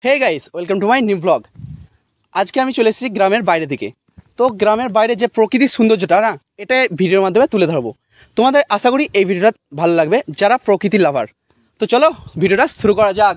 Hey guys welcome to my new blog. আজকে আমি চলে এসেছি গ্রামের বাইরে থেকে। তো গ্রামের বাইরে যে প্রকৃতির সৌন্দর্যটা না, এটা ভিডিওর মাধ্যমে তুলে ধরবো। তোমাদের আশা করি এই ভিডিওটা ভালো লাগবে যারা প্রকৃতির লাভার। তো চলো ভিডিওটা শুরু করা যাক।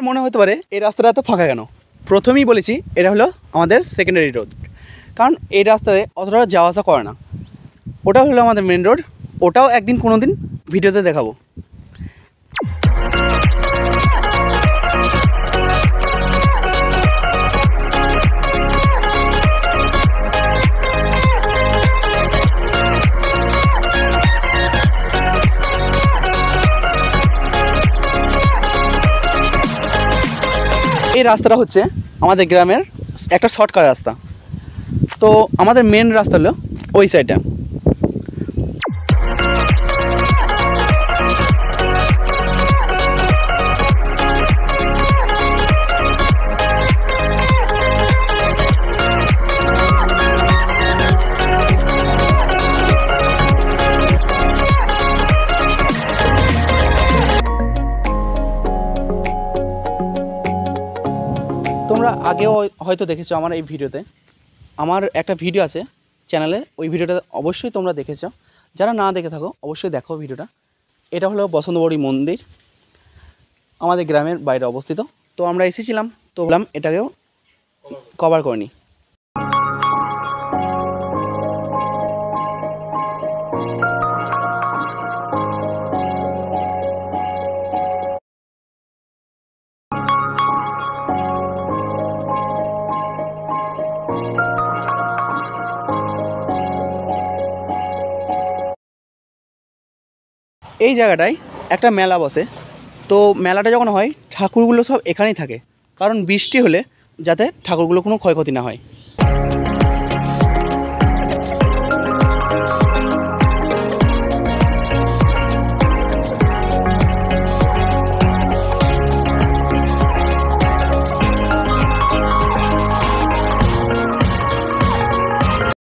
মনে হতে পারে এই রাস্তাটা এত ফাঁকা কেন। প্রথমেই বলেছি এটা হলো আমাদের সেকেন্ডারি রোড, কারণ এই রাস্তাতে অতটা যাওয়া আসা করে না। ওটা হলো আমাদের মেন রোড, ওটাও একদিন কোনো দিন ভিডিওতে দেখাবো। এই রাস্তাটা হচ্ছে আমাদের গ্রামের একটা শর্টকাট রাস্তা। তো আমাদের মেন রাস্তা হলো ওই সাইডটা। তোমরা আগেও হয়তো দেখেছো আমার এই ভিডিওতে, আমার একটা ভিডিও আছে চ্যানেলে, ওই ভিডিওটা অবশ্যই তোমরা দেখেছো। যারা না দেখে থাকো অবশ্যই দেখো ভিডিওটা। এটা হলো বসন্তবাড়ি মন্দির, আমাদের গ্রামের বাইরে অবস্থিত। তো আমরা এসেছিলাম, তো বললাম এটাকেও কভার করে নিই। এই জায়গাটায় একটা মেলা বসে। তো মেলাটা যখন হয় ঠাকুরগুলো সব এখানেই থাকে, কারণ বৃষ্টি হলে যাতে ঠাকুরগুলো কোনো ক্ষয়ক্ষতি না হয়।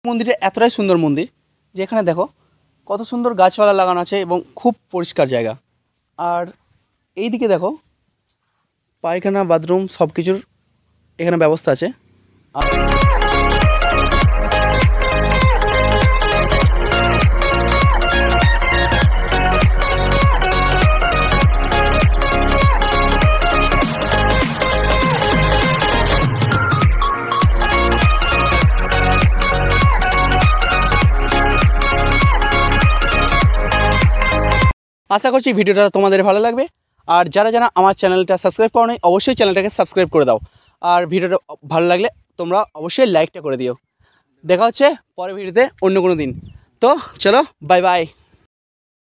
মন্দিরটা এতটাই সুন্দর মন্দির যে এখানে দেখো কত সুন্দর গাছপালা লাগানো আছে এবং খুব পরিষ্কার জায়গা। আর এই দিকে দেখো পায়খানা বাথরুম সব কিছুর এখানে ব্যবস্থা আছে। আশা করছি ভিডিওটা তোমাদের ভালো লাগবে। আর যারা যারা আমার চ্যানেলটা সাবস্ক্রাইব করো নাই অবশ্যই চ্যানেলটাকে সাবস্ক্রাইব করে দাও। আর ভিডিওটা ভালো লাগলে তোমরা অবশ্যই লাইকটা করে দিও। দেখা হচ্ছে পরের ভিডিওতে অন্য কোনো দিন। তো চলো বাই বাই।